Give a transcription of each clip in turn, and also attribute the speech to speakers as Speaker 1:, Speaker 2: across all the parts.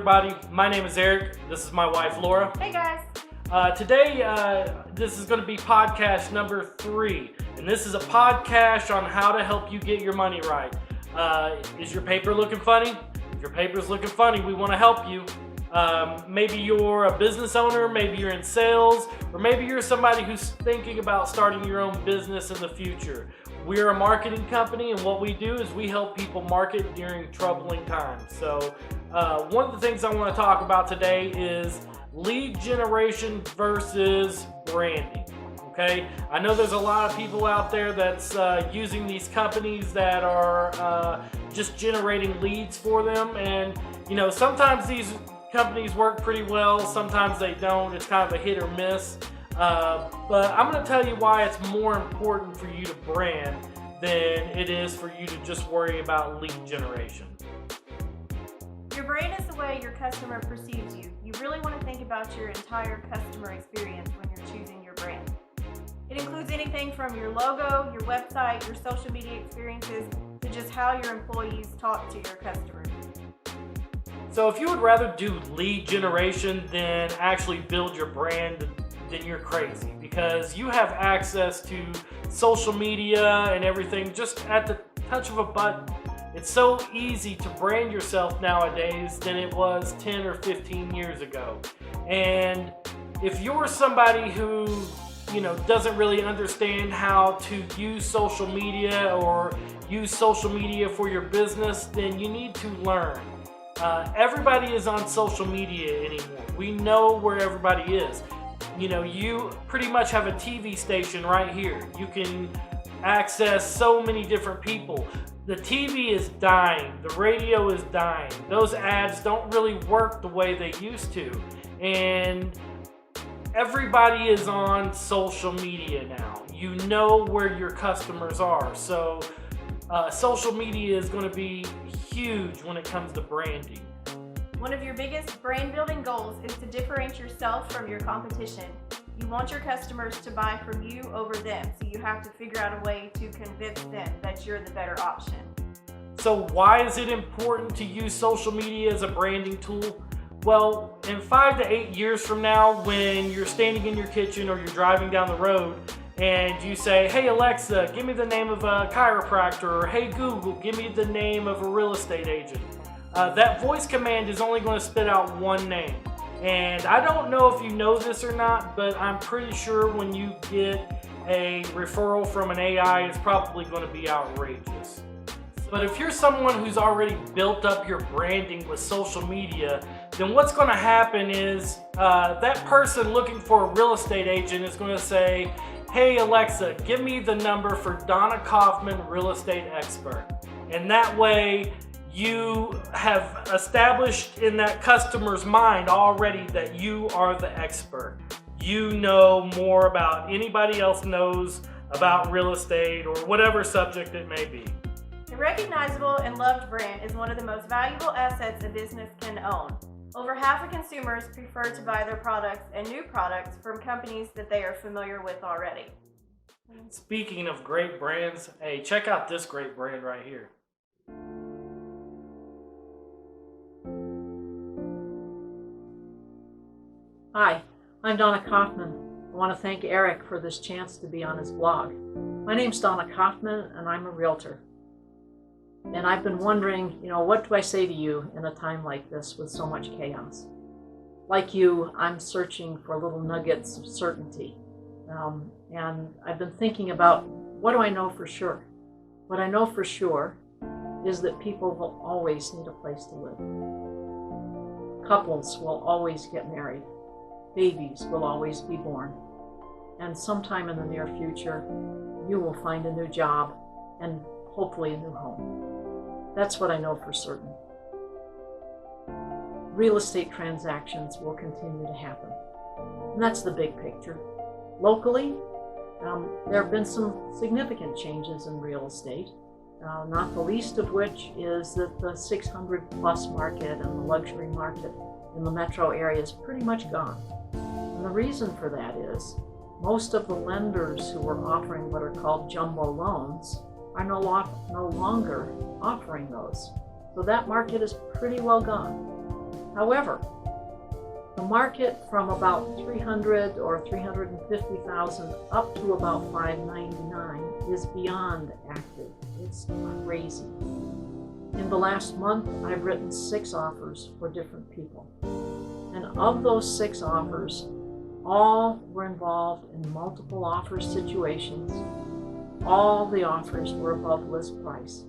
Speaker 1: everybody. My name is Eric. This is my wife, Laura.
Speaker 2: Hey guys.
Speaker 1: Today, this is going to be podcast number 3. And this is a podcast on how to help you get your money right. Is your paper looking funny? If your paper's looking funny, we want to help you. Maybe you're a business owner, maybe you're in sales, or maybe you're somebody who's thinking about starting your own business in the future. We're a marketing company, and what we do is we help people market during troubling times. So one of the things I want to talk about today is lead generation versus branding. Okay, I know there's a lot of people out there that's using these companies that are just generating leads for them, and you know, sometimes these companies work pretty well, sometimes they don't. It's kind of a hit or miss. But I'm going to tell you why it's more important for you to brand than it is for you to just worry about lead generation.
Speaker 2: Your brand is the way your customer perceives you. You really want to think about your entire customer experience when you're choosing your brand. It includes anything from your logo, your website, your social media experiences, to just how your employees talk to your customers.
Speaker 1: So if you would rather do lead generation than actually build your brand, then you're crazy, because you have access to social media and everything just at the touch of a button. It's so easy to brand yourself nowadays than it was 10 or 15 years ago. And if you're somebody who, you know, doesn't really understand how to use social media or use social media for your business, then you need to learn. Everybody is on social media anymore. We know where everybody is. You know, you pretty much have a TV station right here. You can access so many different people. The TV is dying. The radio is dying. Those ads don't really work the way they used to. And everybody is on social media now. You know where your customers are. So social media is going to be huge when it comes to branding.
Speaker 2: One of your biggest brand building goals is to differentiate yourself from your competition. You want your customers to buy from you over them, so you have to figure out a way to convince them that you're the better option.
Speaker 1: So why is it important to use social media as a branding tool? Well, in 5 to 8 years from now, when you're standing in your kitchen or you're driving down the road and you say, "Hey Alexa, give me the name of a chiropractor," or "Hey Google, give me the name of a real estate agent," that voice command is only going to spit out one name. And I don't know if you know this or not, but I'm pretty sure when you get a referral from an AI, it's probably going to be outrageous. But if you're someone who's already built up your branding with social media, then what's going to happen is that person looking for a real estate agent is going to say, "Hey Alexa, give me the number for Donna Kaufman, real estate expert." And that way, you have established in that customer's mind already that you are the expert. You know more about anybody else knows about real estate or whatever subject it may be.
Speaker 2: A recognizable and loved brand is one of the most valuable assets a business can own. Over half of consumers prefer to buy their products and new products from companies that they are familiar with already.
Speaker 1: Speaking of great brands, hey, check out this great brand right here.
Speaker 3: Hi, I'm Donna Kaufman. I want to thank Eric for this chance to be on his blog. My name's Donna Kaufman, and I'm a realtor. And I've been wondering, what do I say to you in a time like this with so much chaos? Like you, I'm searching for little nuggets of certainty. And I've been thinking about, what do I know for sure? What I know for sure is that people will always need a place to live. Couples will always get married. Babies will always be born. And sometime in the near future, you will find a new job and hopefully a new home. That's what I know for certain. Real estate transactions will continue to happen. And that's the big picture. Locally, there have been some significant changes in real estate, not the least of which is that the 600 plus market and the luxury market in the metro area is pretty much gone. And the reason for that is most of the lenders who were offering what are called jumbo loans are no longer offering those. So that market is pretty well gone. However, the market from about 300 or 350,000 up to about 599 is beyond active. It's crazy. In the last month, I've written 6 offers for different people. And of those 6 offers, all were involved in multiple offer situations. All the offers were above list price.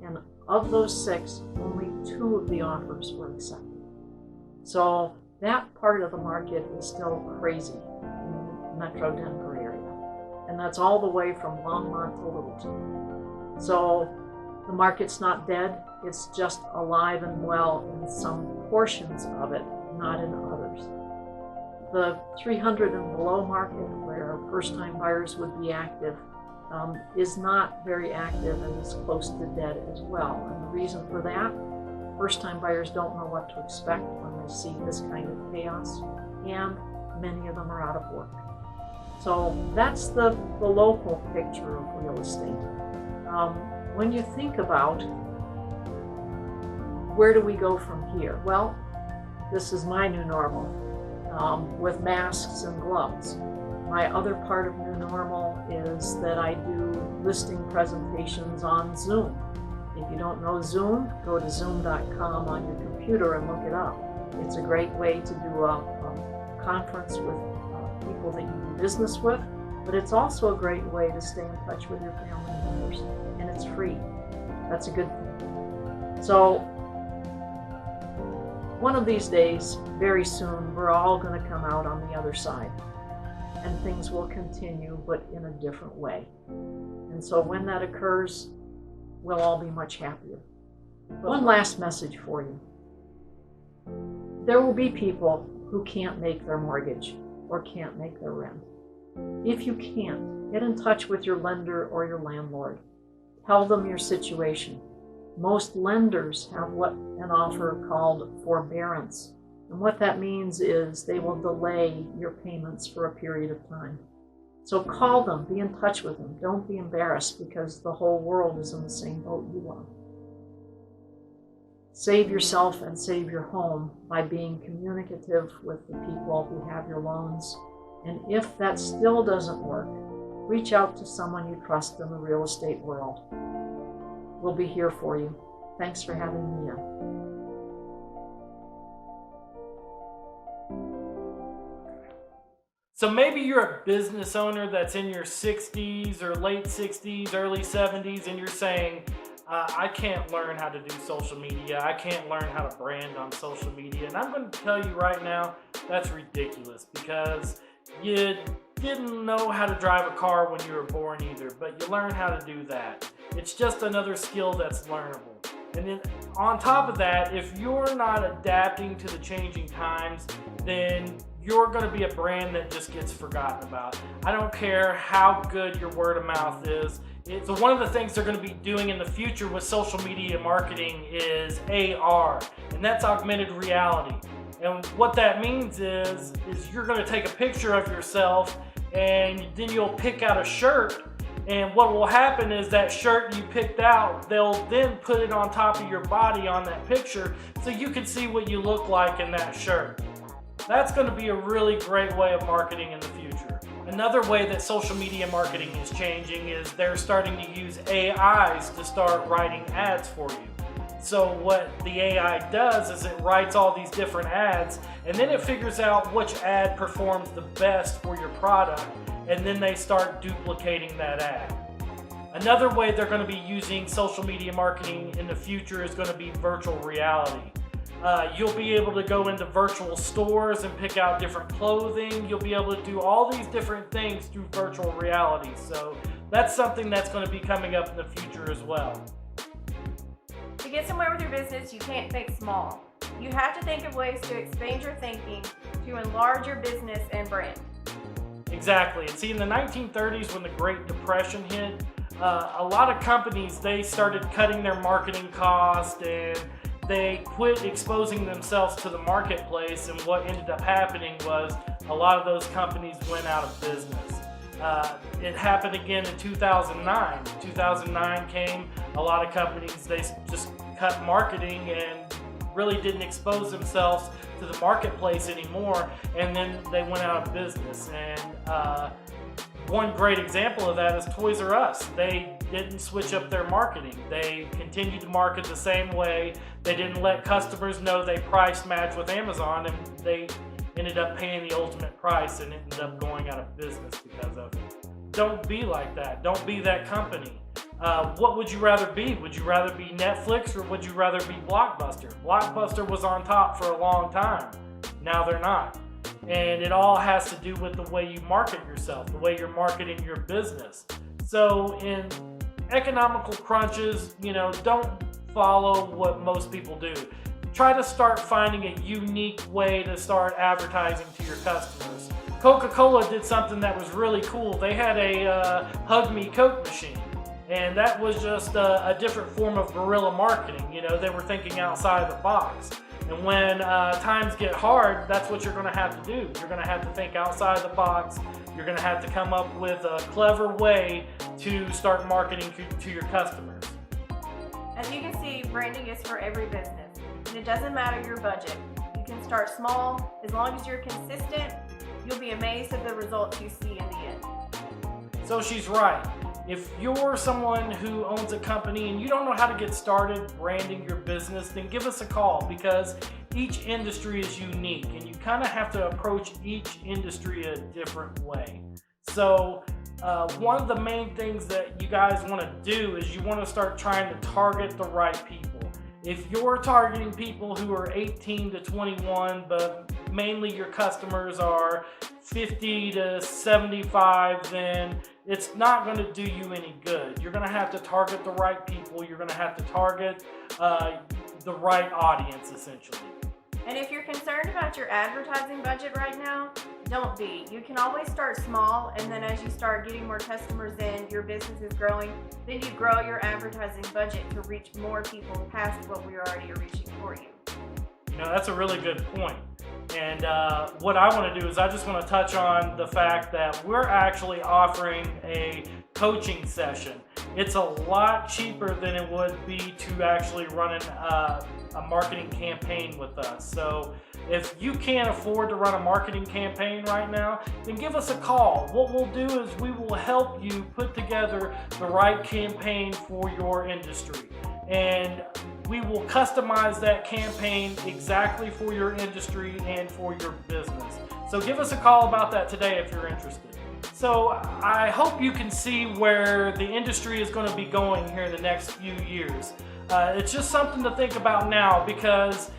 Speaker 3: And of those 6, only 2 of the offers were accepted. So that part of the market is still crazy in the Metro Denver area. And that's all the way from Longmont to Littleton. So the market's not dead, it's just alive and well in some portions of it, not in others. The 300 and below market, where first-time buyers would be active, is not very active and is close to dead as well. And the reason for that, first-time buyers don't know what to expect when they see this kind of chaos, and many of them are out of work. So that's the local picture of real estate. When you think about where do we go from here? Well, this is my new normal, with masks and gloves. My other part of new normal is that I do listing presentations on Zoom. If you don't know Zoom, go to zoom.com on your computer and look it up. It's a great way to do a conference with people that you do business with, but it's also a great way to stay in touch with your family members, and it's free. That's a good thing. So one of these days, very soon, we're all going to come out on the other side, and things will continue, but in a different way. And so when that occurs, we'll all be much happier. One last message for you. There will be people who can't make their mortgage or can't make their rent. If you can't, get in touch with your lender or your landlord. Tell them your situation. Most lenders have what an offer called forbearance. And what that means is they will delay your payments for a period of time. So call them, be in touch with them. Don't be embarrassed because the whole world is in the same boat you are. Save yourself and save your home by being communicative with the people who have your loans. And if that still doesn't work, reach out to someone you trust in the real estate world. We'll be here for you. Thanks for having me in.
Speaker 1: So maybe you're a business owner that's in your 60s or late 60s, early 70s, and you're saying, I can't learn how to do social media. I can't learn how to brand on social media. And I'm going to tell you right now, that's ridiculous, because you didn't know how to drive a car when you were born either, but you learn how to do that. It's just another skill that's learnable. And then on top of that, if you're not adapting to the changing times, then you're going to be a brand that just gets forgotten about. I don't care how good your word of mouth is. So one of the things they're going to be doing in the future with social media marketing is AR, and that's augmented reality. And what that means is you're going to take a picture of yourself, and then you'll pick out a shirt. And what will happen is that shirt you picked out, they'll then put it on top of your body on that picture so you can see what you look like in that shirt. That's going to be a really great way of marketing in the future. Another way that social media marketing is changing is they're starting to use AIs to start writing ads for you. So what the AI does is it writes all these different ads, and then it figures out which ad performs the best for your product, and then they start duplicating that ad. Another way they're going to be using social media marketing in the future is going to be virtual reality. You'll be able to go into virtual stores and pick out different clothing. You'll be able to do all these different things through virtual reality. So that's something that's going to be coming up in the future as well.
Speaker 2: To get somewhere with your business, you can't think small. You have to think of ways to expand your thinking to enlarge your business and brand.
Speaker 1: Exactly. And see, in the 1930s, when the Great Depression hit, a lot of companies, they started cutting their marketing costs, and they quit exposing themselves to the marketplace, and what ended up happening was a lot of those companies went out of business. It happened again in 2009. 2009 came, a lot of companies, they just cut marketing, and really didn't expose themselves to the marketplace anymore, and then they went out of business. And one great example of that is Toys R Us. They didn't switch up their marketing. They continued to market the same way. They didn't let customers know they price match with Amazon, and they ended up paying the ultimate price and ended up going out of business because of it. Don't be like that. Don't be that company. What would you rather be? Would you rather be Netflix or would you rather be Blockbuster? Blockbuster was on top for a long time. Now they're not. And it all has to do with the way you market yourself, the way you're marketing your business. So in economical crunches, don't follow what most people do. Try to start finding a unique way to start advertising to your customers. Coca-Cola did something that was really cool. They had a Hug Me Coke machine. And that was just a different form of guerrilla marketing. They were thinking outside the box. And when times get hard, that's what you're going to have to do. You're going to have to think outside the box. You're going to have to come up with a clever way to start marketing to your customers.
Speaker 2: As you can see, branding is for every business, and it doesn't matter your budget. You can start small. As long as you're consistent, you'll be amazed at the results you see in the end.
Speaker 1: So she's right. If you're someone who owns a company and you don't know how to get started branding your business, then give us a call, because each industry is unique and you kind of have to approach each industry a different way. So one of the main things that you guys want to do is you want to start trying to target the right people. If you're targeting people who are 18 to 21, but mainly your customers are 50 to 75, then it's not going to do you any good. You're going to have to target the right people. You're going to have to target the right audience, essentially.
Speaker 2: And if you're concerned about your advertising budget right now, don't be. You can always start small, and then as you start getting more customers in, your business is growing, then you grow your advertising budget to reach more people past what we already are reaching for you.
Speaker 1: That's a really good point. And what I want to do is I just want to touch on the fact that we're actually offering a coaching session. It's a lot cheaper than it would be to actually run a marketing campaign with us. So if you can't afford to run a marketing campaign right now, then give us a call. What we'll do is we will help you put together the right campaign for your industry. And we will customize that campaign exactly for your industry and for your business. So give us a call about that today if you're interested. So I hope you can see where the industry is going to be going here in the next few years. It's just something to think about now, because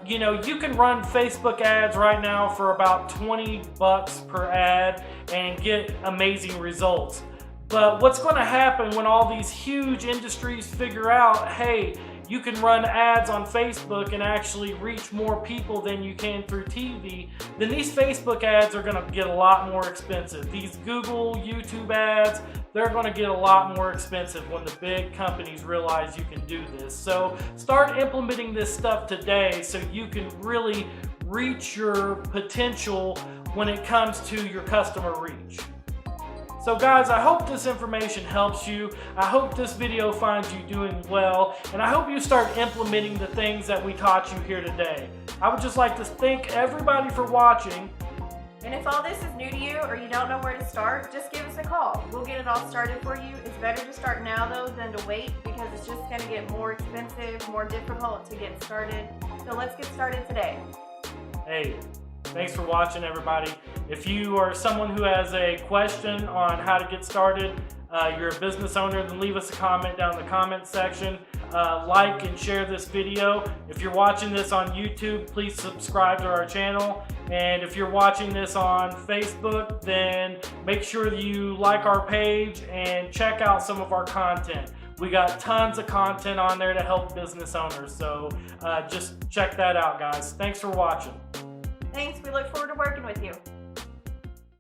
Speaker 1: you can run Facebook ads right now for about $20 per ad and get amazing results. But what's going to happen when all these huge industries figure out, hey, you can run ads on Facebook and actually reach more people than you can through TV, then these Facebook ads are going to get a lot more expensive. These Google, YouTube ads, they're going to get a lot more expensive when the big companies realize you can do this. So start implementing this stuff today so you can really reach your potential when it comes to your customer reach. So guys, I hope this information helps you. I hope this video finds you doing well, and I hope you start implementing the things that we taught you here today. I would just like to thank everybody for watching.
Speaker 2: And if all this is new to you or you don't know where to start, just give us a call. We'll get it all started for you. It's better to start now though than to wait, because it's just going to get more expensive, more difficult to get started. So let's get started today.
Speaker 1: Hey, thanks for watching, everybody. If you are someone who has a question on how to get started, you're a business owner, then leave us a comment down in the comment section. Like and share this video. If you're watching this on YouTube, please subscribe to our channel. And if you're watching this on Facebook, then make sure that you like our page and check out some of our content. We got tons of content on there to help business owners. So just check that out, guys. Thanks for watching.
Speaker 2: Thanks. We look forward to working with you.